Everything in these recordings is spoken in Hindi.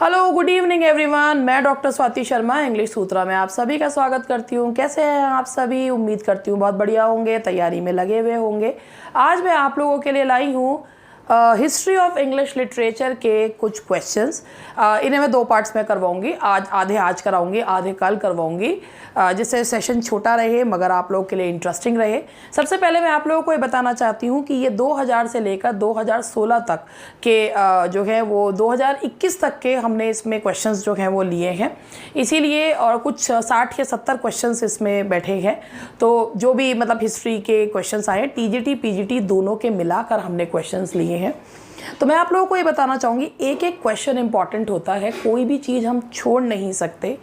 हेलो गुड इवनिंग एवरीवन, मैं डॉक्टर स्वाति शर्मा इंग्लिश सूत्रा में आप सभी का स्वागत करती हूँ। कैसे हैं आप सभी? उम्मीद करती हूँ बहुत बढ़िया होंगे, तैयारी में लगे हुए होंगे। आज मैं आप लोगों के लिए लाई हूँ हिस्ट्री ऑफ इंग्लिश लिटरेचर के कुछ क्वेश्चंस। इन्हें मैं दो पार्ट्स में करवाऊंगी। आधे आज कराऊंगी, आधे कल करवाऊंगी, जिससे सेशन छोटा रहे मगर आप लोगों के लिए इंटरेस्टिंग रहे। सबसे पहले मैं आप लोगों को ये बताना चाहती हूँ कि ये 2000 से लेकर 2016 तक के जो है वो 2021 तक के हमने इसमें क्वेश्चंस जो हैं वो लिए हैं, इसीलिए और कुछ 60 या 70 क्वेश्चंस इसमें बैठे हैं। तो जो भी मतलब हिस्ट्री के क्वेश्चंस आए, टीजीटी पीजीटी दोनों के मिलाकर हमने क्वेश्चंस लिए हैं। तो मैं आप लोगों को ये बताना चाहूँगी, एक एक क्वेश्चन इंपॉर्टेंट होता है, कोई भी चीज़ हम छोड़ नहीं सकते।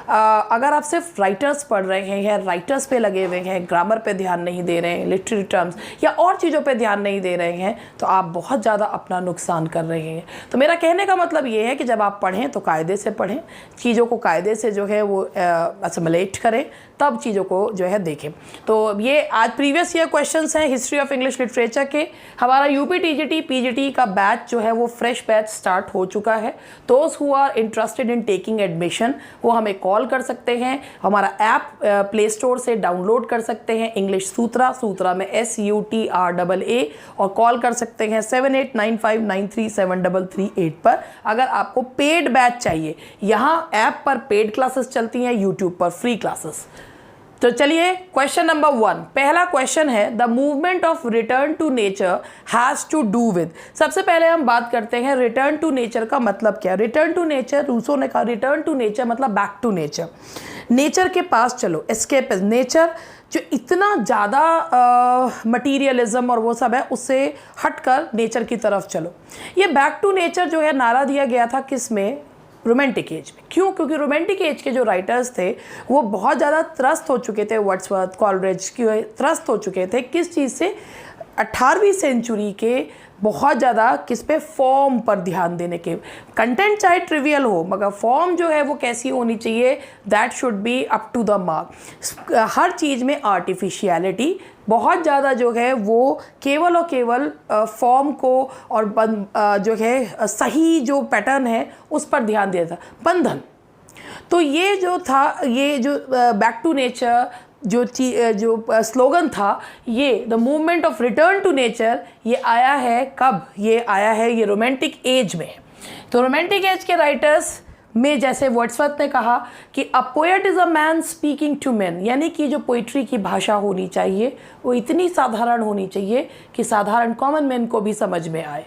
अगर आप सिर्फ राइटर्स पढ़ रहे हैं या राइटर्स पे लगे हुए हैं, ग्रामर पे ध्यान नहीं दे रहे हैं, लिटरेरी टर्म्स या और चीज़ों पे ध्यान नहीं दे रहे हैं, तो आप बहुत ज़्यादा अपना नुकसान कर रहे हैं। तो मेरा कहने का मतलब ये है कि जब आप पढ़ें तो कायदे से पढ़ें, चीज़ों को कायदे से जो है वो असमिलेट करें, तब चीज़ों को जो है देखें। तो ये आज प्रीवियस ईयर क्वेश्चंस हैं हिस्ट्री ऑफ इंग्लिश लिटरेचर के। हमारा यूपी टीजीटी पीजीटी का बैच जो है वो फ्रेश बैच स्टार्ट हो चुका है। Those who are interested in taking admission वो हमें कॉल कर सकते हैं, हमारा ऐप प्ले स्टोर से डाउनलोड कर सकते हैं, इंग्लिश सूत्रा, सूत्रा में SUTRAA, और कॉल कर सकते हैं 7895937338 पर। अगर आपको पेड बैच चाहिए, यहाँ ऐप पर पेड क्लासेस चलती हैं, यूट्यूब पर फ्री क्लासेस। तो चलिए क्वेश्चन नंबर 1, पहला क्वेश्चन है the movement of return to nature has to do with. सबसे पहले हम बात करते हैं रिटर्न टू नेचर का मतलब क्या। रिटर्न टू नेचर, रूसो ने कहा रिटर्न टू नेचर मतलब बैक टू नेचर, नेचर के पास चलो, एस्केप नेचर जो इतना ज़्यादा मटीरियलिज्म और वो सब है, उससे हटकर नेचर की तरफ चलो। ये बैक टू नेचर जो है नारा दिया गया था किस में? रोमांटिक एज में। क्यों? क्योंकि रोमांटिक एज के जो राइटर्स थे वो बहुत ज़्यादा त्रस्त हो चुके थे, वर्ड्सवर्थ, कॉलरिज के त्रस्त हो चुके थे किस चीज़ से? 18वीं सेंचुरी के बहुत ज़्यादा किस पे? फॉर्म पर ध्यान देने के। कंटेंट चाहे ट्रिवियल हो मगर फॉर्म जो है वो कैसी होनी चाहिए? That should be up to the mark. हर चीज़ में आर्टिफिशियलिटी बहुत ज़्यादा जो है वो केवल और केवल फॉर्म को और जो है सही जो पैटर्न है उस पर ध्यान दिया था। बंधन, तो ये जो था, ये जो बैक टू नेचर जो स्लोगन था, ये the movement of return to nature, ये आया है कब? ये आया है ये रोमांटिक एज में। तो रोमांटिक एज के राइटर्स में जैसे वर्ड्सवर्थ ने कहा कि a poet is a man speaking to man, यानी कि जो पोइट्री की भाषा होनी चाहिए वो इतनी साधारण होनी चाहिए कि साधारण कॉमन मैन को भी समझ में आए।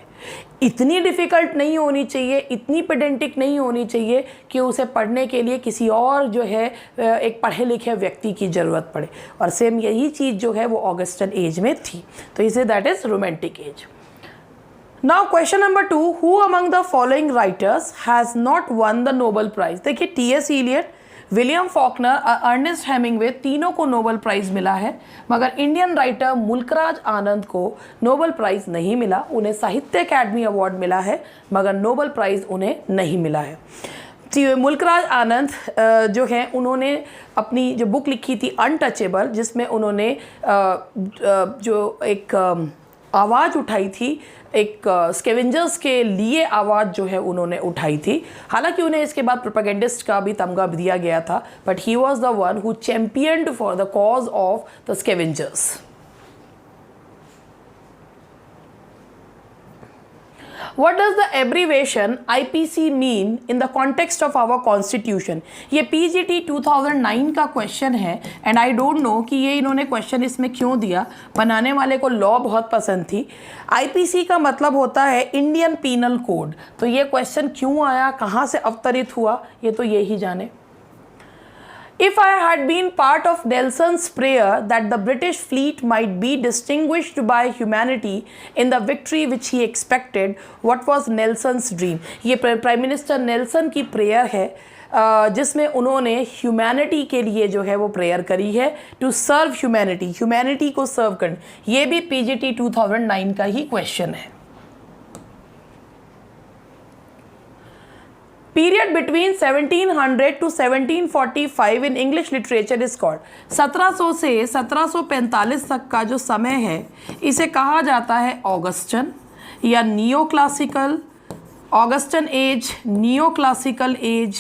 इतनी डिफ़िकल्ट नहीं होनी चाहिए, इतनी पेडेंटिक नहीं होनी चाहिए कि उसे पढ़ने के लिए किसी और जो है एक पढ़े लिखे व्यक्ति की ज़रूरत पड़े। और सेम यही चीज़ जो है वो ऑगस्टन एज में थी। तो इसे that is romantic as. Now question number 2, who among the following writers has not won the Nobel Prize? देखिए T.S. Eliot, William Faulkner, Ernest Hemingway, तीनों को नोबेल प्राइज़ मिला है, मगर इंडियन राइटर मुल्कराज आनंद को नोबेल प्राइज़ नहीं मिला। उन्हें साहित्य अकेडमी अवार्ड मिला है मगर नोबेल प्राइज़ उन्हें नहीं मिला है। मुल्कराज आनंद जो है उन्होंने अपनी जो बुक लिखी थी अनटचेबल, जिसमें उन्होंने जो एक आवाज़ उठाई थी, एक स्कैवेंजर्स के लिए आवाज़ जो है उन्होंने उठाई थी। हालांकि उन्हें इसके बाद प्रोपेगेंडिस्ट का भी तमगा दिया गया था, but he was the one who championed for the cause of the scavengers. What does the abbreviation IPC mean in the context of our constitution? ये PGT 2009 का क्वेश्चन है एंड आई डोंट नो कि ये इन्होंने क्वेश्चन इसमें क्यों दिया। बनाने वाले को लॉ बहुत पसंद थी। IPC का मतलब होता है इंडियन पीनल कोड। तो ये क्वेश्चन क्यों आया, कहाँ से अवतरित हुआ, ये तो ये ही जाने। If I had been part of Nelson's prayer that the British fleet might be distinguished by humanity in the victory which he expected, what was Nelson's dream? ये प्राइम मिनिस्टर नेल्सन की प्रेयर है जिसमें उन्होंने ह्यूमैनिटी के लिए जो है वो प्रेयर करी है, टू सर्व ह्यूमैनिटी, ह्यूमैनिटी को सर्व करना। ये भी PGT 2009 का ही क्वेश्चन है। Period between 1700 to 1745 in English literature is called। 1700 से 1745 तक का जो समय है इसे कहा जाता है ऑगस्टन या neo classical Augustan age, neo classical as,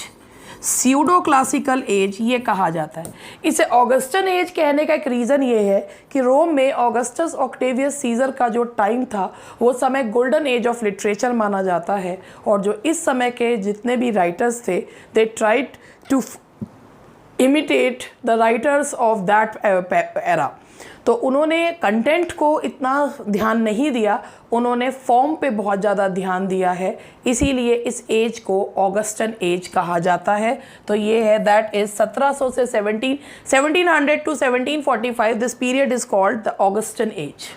pseudo classical as ये कहा जाता है। इसे ऑगस्टन एज कहने का एक रीज़न ये है कि रोम में ऑगस्टस ऑक्टेवियस सीजर का जो टाइम था वो समय गोल्डन एज ऑफ लिटरेचर माना जाता है, और जो इस समय के जितने भी राइटर्स थे they tried to imitate the writers of that era. तो उन्होंने कंटेंट को इतना ध्यान नहीं दिया, उन्होंने फॉर्म पे बहुत ज़्यादा ध्यान दिया है, इसीलिए इस एज को ऑगस्टन एज कहा जाता है। तो ये है दैट इज़ 1700 से 1700 to 1745 this period is called the Augustan age.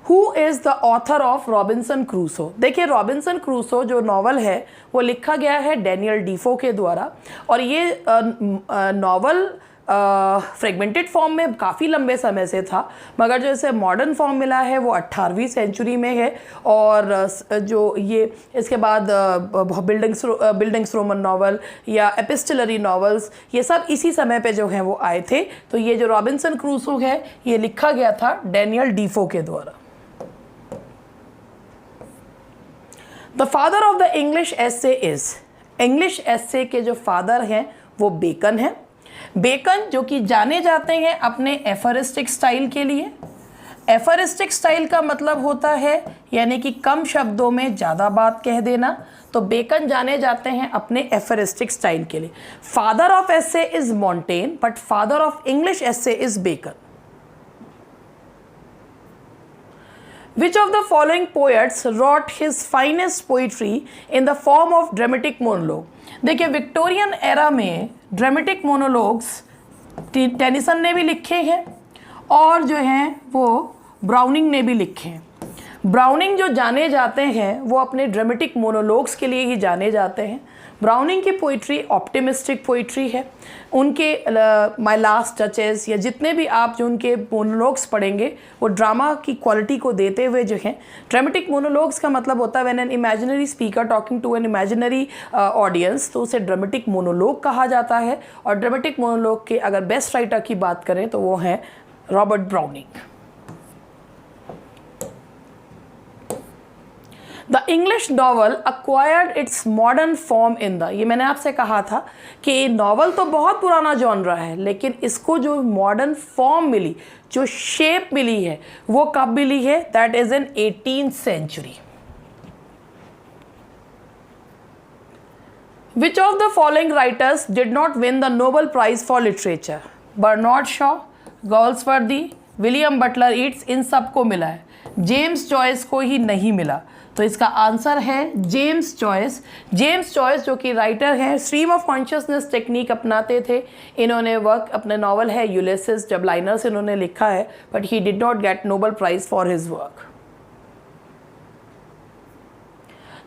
Who is the author of Robinson Crusoe? देखिए रॉबिन्सन क्रूसो जो नावल है वो लिखा गया है डैनियल डीफो के द्वारा, और ये नावल फ्रेगमेंटेड फॉर्म में काफ़ी लंबे समय से था, मगर जो इसे मॉडर्न फॉर्म मिला है वो 18वीं सेंचुरी में है। और जो ये इसके बाद बिल्डिंग्स रोमन नावल या एपिस्टलरी नावल्स ये सब इसी समय पे जो हैं वो आए थे। तो ये जो रॉबिन्सन क्रूसो है ये लिखा गया था डैनियल डीफो के द्वारा। The father of the English essay is, English essay के जो फादर हैं वो बेकन हैं। बेकन जो कि जाने जाते हैं अपने एफरिस्टिक स्टाइल के लिए। एफरिस्टिक स्टाइल का मतलब होता है यानी कि कम शब्दों में ज़्यादा बात कह देना, तो बेकन जाने जाते हैं अपने एफरिस्टिक स्टाइल के लिए। Father of essay is Montaigne but father of English essay is Bacon. Which of the following poets wrote his finest poetry in the form of dramatic monologue? देखिए विक्टोरियन एरा में ड्रामेटिक मोनोलॉग्स टेनिसन ने भी लिखे हैं और जो हैं वो ब्राउनिंग ने भी लिखे हैं। ब्राउनिंग जो जाने जाते हैं वो अपने ड्रामेटिक मोनोलॉग्स के लिए ही जाने जाते हैं। ब्राउनिंग की पोइट्री ऑप्टिमिस्टिक पोइट्री है। उनके माय लास्ट टचेस या जितने भी आप जो उनके मोनोलॉग्स पढ़ेंगे वो ड्रामा की क्वालिटी को देते हुए जो हैं। ड्रामेटिक मोनोलॉग्स का मतलब होता है when an imaginary speaker talking to an imaginary audience, तो उसे ड्रामेटिक मोनोलॉग कहा जाता है। और ड्रामेटिक मोनोलॉग के अगर बेस्ट राइटर की बात करें तो वो हैं Robert browning. The English novel acquired it's modern form in the, ये मैंने आपसे कहा था कि नॉवल तो बहुत पुराना जॉनरा है लेकिन इसको जो मॉडर्न फॉर्म मिली, जो शेप मिली है वो कब मिली है? That is in 18th century. Which of the following writers did not win the Nobel prize for literature? Bernard Shaw, Galsworthy, William Butler Yeats, इन सबको मिला है, जेम्स जॉयस को ही नहीं मिला। तो इसका आंसर है जेम्स जॉयस। जेम्स जॉयस जो कि राइटर हैं, स्ट्रीम ऑफ कॉन्शियसनेस टेक्निक अपनाते थे। इन्होंने वर्क अपने नॉवल है यूलिसिस जब लाइनर्स इन्होंने लिखा है, but he did not get Nobel prize for his work.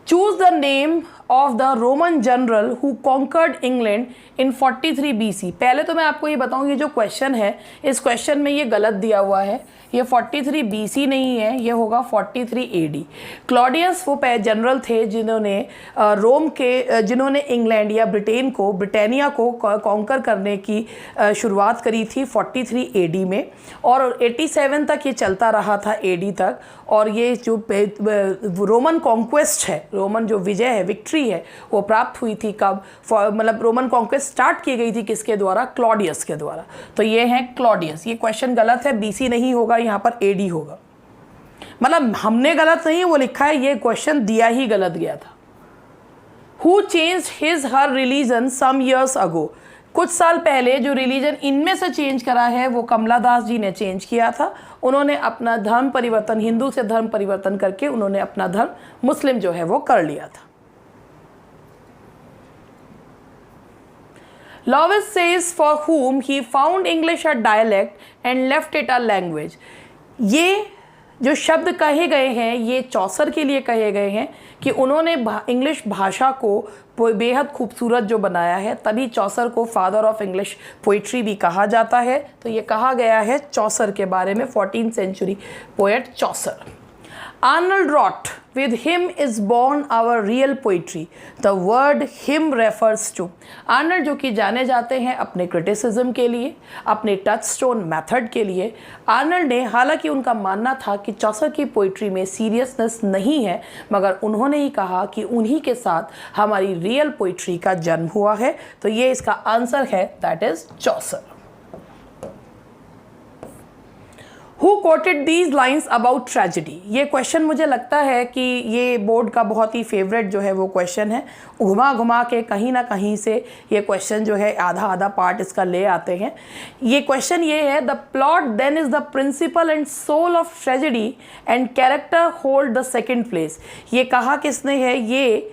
Choose the name of the Roman general who conquered England in 43 BC। पहले तो मैं आपको ये बताऊँ, ये जो क्वेश्चन है इस क्वेश्चन में ये गलत दिया हुआ है, ये 43 BC नहीं है, ये होगा 43 AD। क्लॉडियस वो जनरल थे जिन्होंने रोम के जिन्होंने इंग्लैंड या ब्रिटेन को, ब्रिटानिया को कॉन्कर करने की शुरुआत करी थी 43 AD में, और 87 तक ये चलता रहा था AD तक। और ये जो रोमन कॉन्क्वेस्ट है, रोमन जो विजय है, विक्ट्री है, वो प्राप्त हुई थी कब? मतलब रोमन कॉन्क्वेस्ट स्टार्ट की गई थी किसके द्वारा? क्लॉडियस के द्वारा। तो ये है क्लॉडियस। ये क्वेश्चन गलत है, BC नहीं होगा, यहाँ पर AD होगा। मतलब हमने गलत नहीं वो लिखा है, ये क्वेश्चन दिया ही गलत गया था। Who changed his her religion some years ago? कुछ साल पहले जो रिलीजन इनमें से चेंज करा है वो कमला दास जी ने चेंज किया था। उन्होंने अपना धर्म परिवर्तन, हिंदू से धर्म परिवर्तन करके उन्होंने अपना धर्म मुस्लिम जो है वो कर लिया था। Lewis says for whom he found English a dialect and left it a language। ये जो शब्द कहे गए हैं ये चौसर के लिए कहे गए हैं कि उन्होंने इंग्लिश भाषा को बेहद खूबसूरत जो बनाया है, तभी चौसर को फादर ऑफ इंग्लिश पोइट्री भी कहा जाता है। तो ये कहा गया है चौसर के बारे में, 14th century poet Chaucer. Arnold wrote, with him is born our real poetry. The word him refers to. Arnold जो कि जाने जाते हैं अपने क्रिटिसिज्म के लिए, अपने टचस्टोन मेथड के लिए, आर्नल्ड ने, हालांकि उनका मानना था कि चौसर की पोइट्री में सीरियसनेस नहीं है, मगर उन्होंने ही कहा कि उन्हीं के साथ हमारी रियल पोइट्री का जन्म हुआ है। तो ये इसका आंसर है, that is Chaucer. Who quoted these lines about tragedy? ये क्वेश्चन मुझे लगता है कि ये बोर्ड का बहुत ही फेवरेट जो है वो क्वेश्चन है। घुमा घुमा के कहीं ना कहीं से ये क्वेश्चन जो है आधा आधा पार्ट इसका ले आते हैं। ये क्वेश्चन ये है, the plot then is the principal and soul of tragedy and character hold the second place. ये कहा किसने है? ये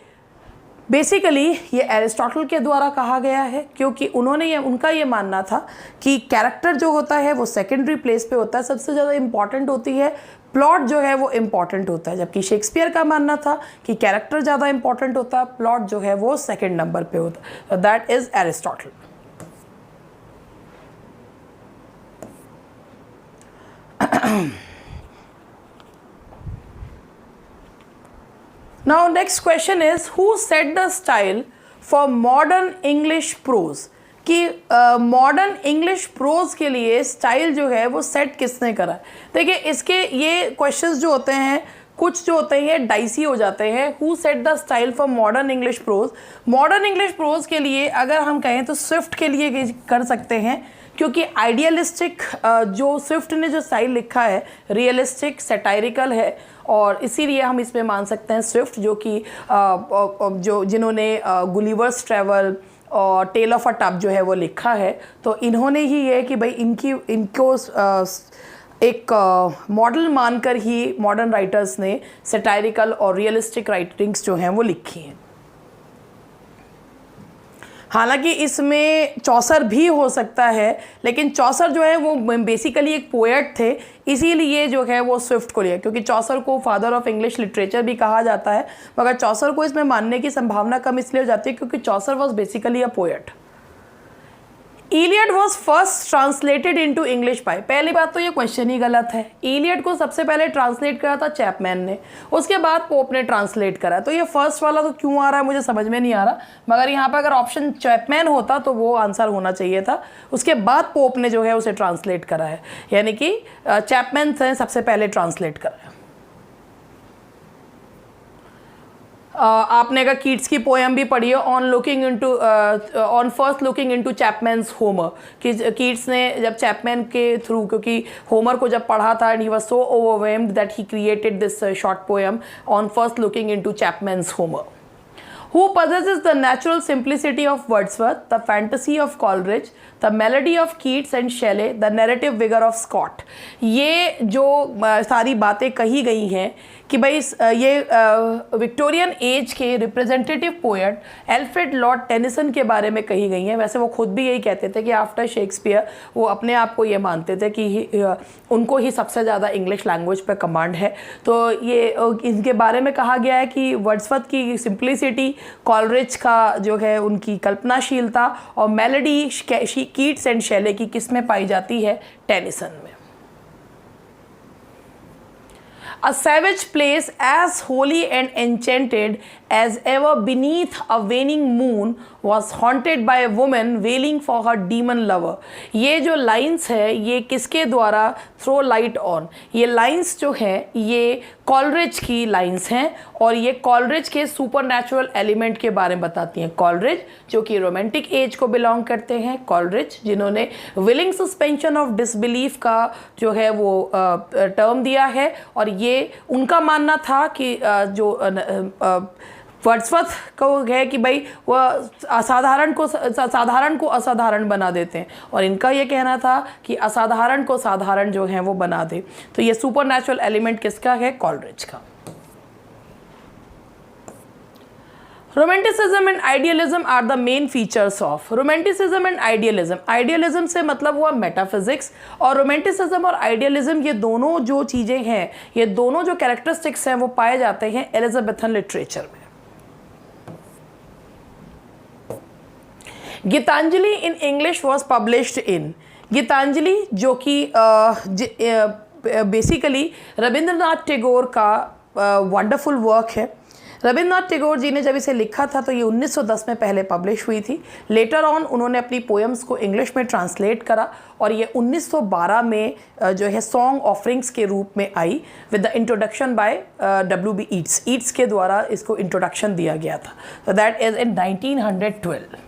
बेसिकली ये एरिस्टोटल के द्वारा कहा गया है, क्योंकि उनका ये मानना था कि कैरेक्टर जो होता है वो सेकेंडरी प्लेस पे होता है, सबसे ज़्यादा इम्पॉर्टेंट होती है, प्लॉट जो है वो इम्पॉर्टेंट होता है। जबकि शेक्सपियर का मानना था कि कैरेक्टर ज़्यादा इम्पॉर्टेंट होता है, प्लॉट जो है वो सेकेंड नंबर पे होता है। That is Aristotle. Now next question is, who set the style for modern English prose? कि मॉडर्न इंग्लिश प्रोज के लिए स्टाइल जो है वो सेट किसने करा? देखिए इसके ये क्वेश्चंस जो होते हैं कुछ जो होते हैं डाइसी हो जाते हैं। Who set the style for modern English pros? Modern English pros के लिए अगर हम कहें तो स्विफ्ट के लिए कर सकते हैं, क्योंकि आइडियलिस्टिक जो स्विफ्ट ने जो स्टाइल लिखा है रियलिस्टिक सैटायरिकल है, और इसीलिए हम इसमें मान सकते हैं स्विफ्ट, जो कि जिन्होंने गुलिवर्स ट्रैवल और टेल ऑफ अ टब जो है वो लिखा है, तो इन्होंने ही ये कि भाई इनको एक मॉडल मानकर ही मॉडर्न राइटर्स ने सैटायरिकल और रियलिस्टिक राइटिंग्स जो हैं वो लिखी हैं। हालांकि इसमें चौसर भी हो सकता है, लेकिन चौसर जो है वो बेसिकली एक पोएट थे, इसीलिए जो है वो स्विफ्ट को लिया, क्योंकि चौसर को फादर ऑफ इंग्लिश लिटरेचर भी कहा जाता है, मगर चौसर को इसमें मानने की संभावना कम इसलिए हो जाती है क्योंकि Chaucer was basically a poet. Iliad was first translated into English by, पहली बात तो ये क्वेश्चन ही गलत है। इलियड को सबसे पहले ट्रांसलेट करा था चैपमैन ने, उसके बाद पोप ने ट्रांसलेट करा। तो ये फर्स्ट वाला तो क्यों आ रहा है मुझे समझ में नहीं आ रहा, मगर यहाँ पर अगर ऑप्शन चैपमैन होता तो वो आंसर होना चाहिए था। उसके बाद पोप ने जो है उसे ट्रांसलेट करा है, यानी कि चैपमैन ने सबसे पहले ट्रांसलेट करा है। आपने अगर कीट्स की पोएम भी पढ़ी है on first looking into Chapman's Homer, कि कीट्स ने जब चैपमैन के थ्रू, क्योंकि होमर को जब पढ़ा था and he was so overwhelmed that he created this short poem on first looking into Chapman's Homer. Who possesses the natural simplicity of Wordsworth, the fantasy of Coleridge, the melody of Keats and Shelley, the narrative vigor of Scott? ये जो सारी बातें कही गई हैं कि भाई ये विक्टोरियन एज के representative poet Alfred Lord Tennyson के बारे में कही गई हैं। वैसे वो खुद भी यही कहते थे कि आफ्टर शेक्सपियर वो अपने आप को ये मानते थे कि उनको ही सबसे ज़्यादा इंग्लिश लैंग्वेज पे कमांड है। तो ये इनके बारे में कहा गया है कि वर्ड्सवर्थ की सिंप्लिसिटी, कॉलरिज का जो है उनकी कल्पनाशीलता, और मेलोडी कीट्स एंड शेले की किस में पाई जाती है? टेनिसन में। A savage place as holy and enchanted as ever beneath a waning moon was haunted by a woman wailing for her demon lover. ये जो लाइन्स है ये किसके द्वारा? Throw light on. ये लाइन्स जो है ये कॉलरिज की लाइन्स हैं, और ये कॉलरिज के सुपरनैचुरल एलिमेंट के बारे में बताती हैं। कॉलरिज जो कि रोमांटिक एज को बिलोंग करते हैं, कॉलरिज जिन्होंने विलिंग सस्पेंशन ऑफ डिसबिलीफ का जो है वो टर्म दिया है, और ये उनका मानना था कि जो वर्ड्सवर्थ को है कि भाई वह साधारण को असाधारण बना देते हैं, और इनका ये कहना था कि असाधारण को साधारण जो है वो बना दे। तो ये सुपरनैचुरल एलिमेंट किसका है? कॉलरिज का। Romanticism and idealism are the main features of. Romanticism and idealism, idealism से मतलब हुआ मेटाफिजिक्स, और रोमांटिसिज्म और आइडियलिज्म ये दोनों जो चीज़ें हैं, ये दोनों जो कैरेक्टरिस्टिक्स हैं वो पाए जाते हैं एलिजाबेथन लिटरेचर में। Gitanjali in English was published in, Gitanjali जो कि बेसिकली रविंद्रनाथ टैगोर का वंडरफुल वर्क है। रविंद्रनाथ टैगोर जी ने जब इसे लिखा था तो ये 1910 में पहले पब्लिश हुई थी। लेटर ऑन उन्होंने अपनी पोएम्स को इंग्लिश में ट्रांसलेट करा और ये 1912 में जो है सॉन्ग ऑफरिंग्स के रूप में आई with the introduction by W.B. Yeats के द्वारा इसको इंट्रोडक्शन दिया गया था। तो that is in 1912।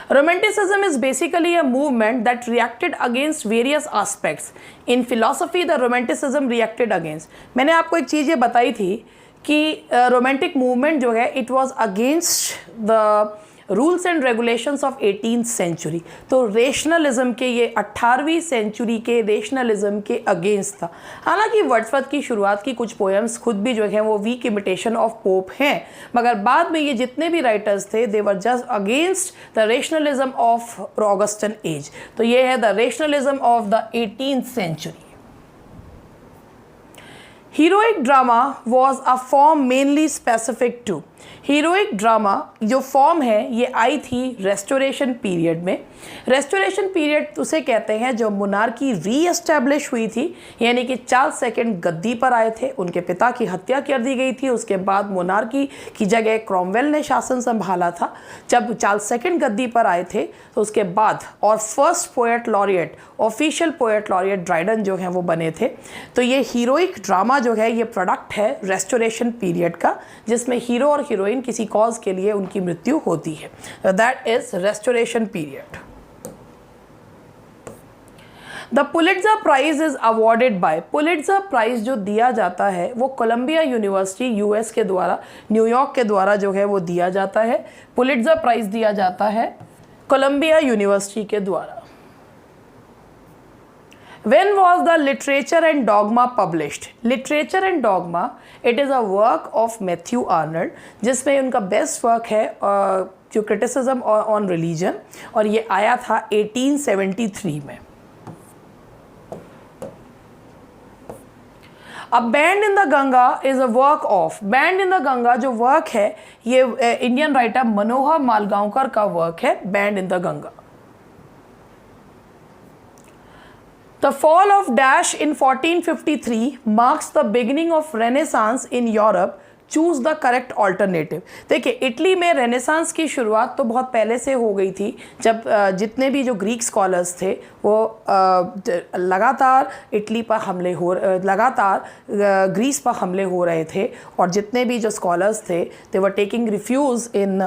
Romanticism is basically a movement that reacted against various aspects. In philosophy, the Romanticism reacted against. मैंने आपको एक चीज़ ये बताई थी कि रोमांटिक मूवमेंट जो है it was against the rules and regulations of 18th century. तो रेशनलिज्म के ये 18वीं सेंचुरी के रेशनलिज्म के अगेंस्ट था। हालांकि वर्ड्सवर्थ की शुरुआत की कुछ पोएम्स खुद भी जो है वो वीक इमिटेशन ऑफ पोप हैं, मगर बाद में ये जितने भी राइटर्स थे they were just against the rationalism of Augustan age. तो ये है the rationalism of the 18th century. Heroic drama was a form mainly specific to. Heroic drama जो फॉर्म है ये आई थी रेस्टोरेशन पीरियड में। रेस्टोरेशन पीरियड उसे कहते हैं जो मोनार्की री एस्टैब्लिश हुई थी, यानी कि चार्ल्स सेकंड गद्दी पर आए थे, उनके पिता की हत्या कर दी गई थी, उसके बाद मोनार्की की जगह क्रॉमवेल ने शासन संभाला था। जब चार्ल्स सेकंड गद्दी पर आए थे तो उसके बाद और first poet laureate, official poet laureate Dryden जो हैं वो बने थे। तो ये हीरोइक ड्रामा जो है ये प्रोडक्ट है रेस्टोरेशन पीरियड का, जिसमें हीरो और हीरोइन किसी कॉज के लिए उनकी मृत्यु होती है। That is restoration period. The Pulitzer prize is awarded by. Pulitzer prize जो दिया जाता है वो कोलंबिया यूनिवर्सिटी यूएस के द्वारा, न्यूयॉर्क के द्वारा जो है वो दिया जाता है। पुलिट्जर प्राइज दिया जाता है कोलंबिया यूनिवर्सिटी के द्वारा। When was the Literature and Dogma published? Literature and Dogma, it is a work of Matthew Arnold, जिसमें उनका बेस्ट वर्क है जो क्रिटिसिज्म ऑन रिलीजन, और ये आया था 1873 में। अब band in the Ganga is a work of. Band in the Ganga जो वर्क है ये इंडियन राइटर मनोहर मालगांवकर का वर्क है, band in the Ganga. The fall of Dash in 1453 marks the beginning of Renaissance in Europe. Choose the correct alternative. देखिए इटली में रेनेसांस की शुरुआत तो बहुत पहले से हो गई थी, जब जितने भी जो ग्रीक स्कॉलर्स थे वो लगातार इटली पर लगातार ग्रीस पर हमले हो रहे थे, और जितने भी जो स्कॉलर्स थे they were taking refuge in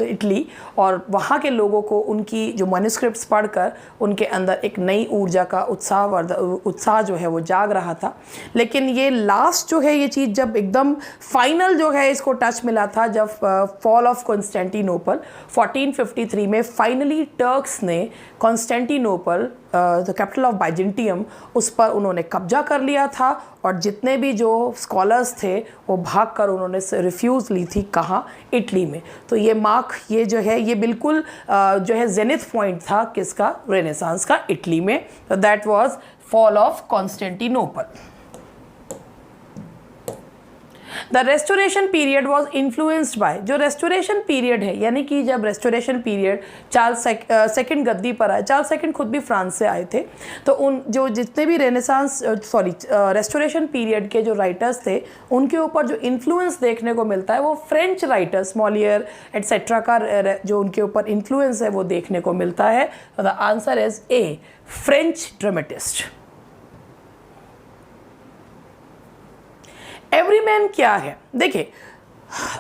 Italy, और वहाँ के लोगों को उनकी जो मैन्युस्क्रिप्ट्स पढ़कर उनके अंदर एक नई ऊर्जा का उत्साह जो है वो जाग रहा था। लेकिन ये लास्ट जो है ये चीज़ जब एकदम फाइनल जो है इसको टच मिला था जब फॉल ऑफ कॉन्स्टेंटिनोपल 1453 में फाइनली टर्क्स ने Constantinople the capital of Byzantium उस पर उन्होंने कब्जा कर लिया था, और जितने भी जो स्कॉलर्स थे वो भागकर उन्होंने रिफ्यूज़ ली थी कहाँ, इटली में। तो ये जो है ये बिल्कुल जो है जेनिथ पॉइंट था किसका, रेनेसांस का, इटली में। तो that was fall of Constantinople. The restoration period was influenced by. जो रेस्टोरेशन पीरियड है यानी कि जब रेस्टोरेशन पीरियड चार्ल्स सेकंड गद्दी पर आए, चार्ल्स सेकंड खुद भी फ्रांस से आए थे, तो उन जो जितने भी रेस्टोरेशन पीरियड के जो राइटर्स थे उनके ऊपर जो इन्फ्लुएंस देखने को मिलता है वो फ्रेंच राइटर्स मॉलियर एटसेट्रा का जो उनके ऊपर इन्फ्लुएंस है वो देखने को मिलता है। The answer is a, French dramatist. Everyman क्या है? देखिए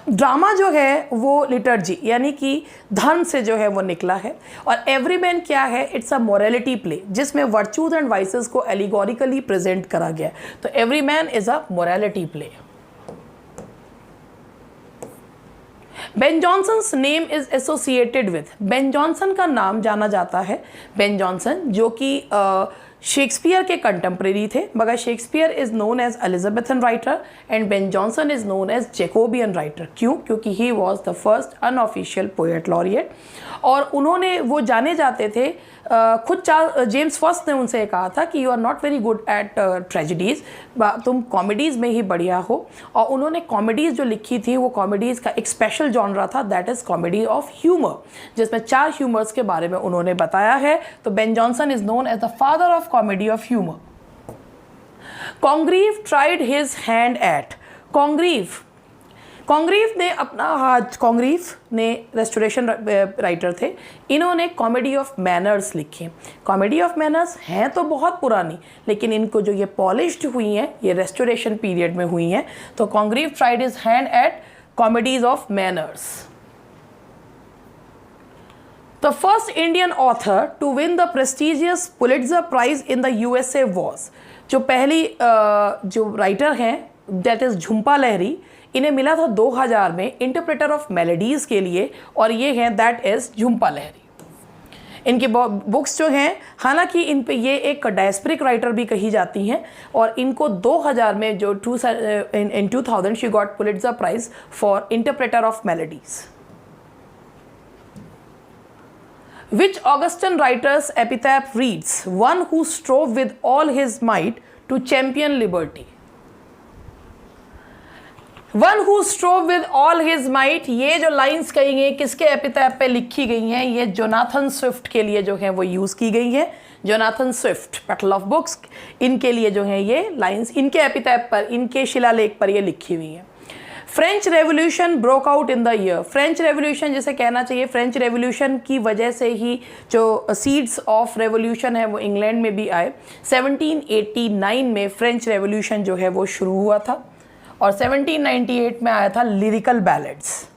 ड्रामा जो है वो लिटर्जी यानी कि धर्म से जो है वो निकला है, और एवरीमैन क्या है, इट्स अ मोरालिटी प्ले जिसमें वर्चूज एंड वाइसेस को एलिगोरिकली प्रेजेंट करा गया। तो Everyman is a morality play. Ben Jonson's name is associated with. Ben Jonson का नाम जाना जाता है, बेन जॉनसन जो कि शेक्सपियर के कंटेम्प्रेरी थे, मगर Shakespeare is known as Elizabethan writer and Ben Jonson is known as Jacobean writer. क्यों? क्योंकि he was the first unofficial poet laureate, और उन्होंने वो जाने जाते थे। खुद जेम्स फर्स्ट ने उनसे कहा था कि you are not very good at tragedies, तुम कॉमेडीज़ में ही बढ़िया हो, और उन्होंने कॉमेडीज़ जो लिखी थी वो कॉमेडीज़ का एक स्पेशल जॉनरा था, that is comedy of humour, जिसमें 4 ह्यूमर्स के बारे में उन्होंने बताया है। तो Ben Jonson is known as the father of comedy of humour. Congreve tried his hand at, Congreve ने अपना हाथ, कॉन्ग्रीव ने रेस्टोरेशन राइटर थे, इन्होंने कॉमेडी ऑफ मैनर्स लिखी। कॉमेडी ऑफ मैनर्स हैं तो बहुत पुरानी, लेकिन इनको जो ये पॉलिश्ड हुई हैं ये रेस्टोरेशन पीरियड में हुई हैं। तो Congreve tried his hand eight comedies of manners. The first Indian author to win the prestigious Pulitzer Prize in the USA was, जो पहली जो राइटर हैं दैट इज़ झुम्पा लाहिरी, इन्हें मिला था 2000 में इंटरप्रेटर ऑफ मेलोडीज़ के लिए, और ये हैं दैट इज़ झुम्पा लाहिरी। इनकी बुक्स जो हैं, हालांकि इन पे ये एक डायस्परिक राइटर भी कही जाती हैं, और इनको 2000 में जो in 2000 she got Pulitzer prize for interpreter of maladies. Which Augustan writer's epitaph reads, "One who strove with all his might to champion liberty"? One who strove with all his might, ये जो लाइंस कही गई किसके एपिटैप पे लिखी गई हैं? ये जोनाथन स्विफ्ट के लिए जो है वो यूज़ की गई है। Jonathan Swift, battle of books, इनके लिए जो है ये लाइंस इनके एपिटैप पर, इनके शिलालेख पर ये लिखी हुई है। French revolution broke out in the year, French revolution जिसे कहना चाहिए, फ्रेंच रेवोल्यूशन की वजह से ही जो सीड्स ऑफ रेवोल्यूशन है वो इंग्लैंड में भी आए। 1789 में फ्रेंच रेवोल्यूशन जो है वो शुरू हुआ था, और 1798 में आया था lyrical ballads.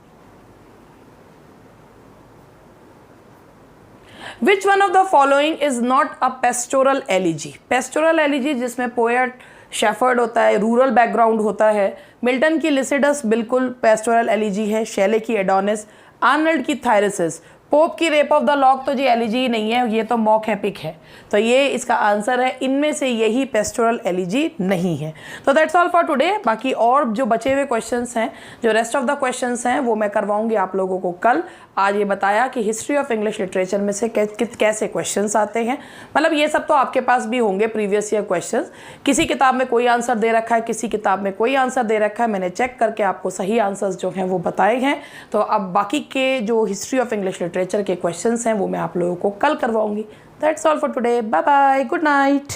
Which one of the following is not a pastoral elegy? Pastoral elegy जिसमें पोएट शेफर्ड होता है, रूरल बैकग्राउंड होता है। मिल्टन की लिसिडस बिल्कुल पेस्टोरल एलिजी है, शेले की एडोनिस, आर्नल्ड की थायरसिस, पोप की रेप ऑफ द लॉक तो जी एलिजी नहीं है, ये तो मॉक एपिक है। तो ये इसका आंसर है, इनमें से यही पेस्टोरल एलिजी नहीं है। तो दैट्स ऑल फॉर टुडे। बाकी और जो बचे हुए क्वेश्चंस हैं, जो रेस्ट ऑफ द क्वेश्चंस हैं, वो मैं करवाऊंगी आप लोगों को कल। आज ये बताया कि हिस्ट्री ऑफ इंग्लिश लिटरेचर में से कैसे क्वेश्चंस आते हैं। मतलब ये सब तो आपके पास भी होंगे प्रीवियस ईयर क्वेश्चंस। किसी किताब में कोई आंसर दे रखा है, किसी किताब में कोई आंसर दे रखा है, मैंने चेक करके आपको सही आंसर्स जो हैं वो बताए हैं। तो अब बाकी के जो हिस्ट्री ऑफ इंग्लिश लिटरेचर के क्वेश्चंस हैं वो मैं आप लोगों को कल करवाऊंगी। That's all for today. Bye bye, good night.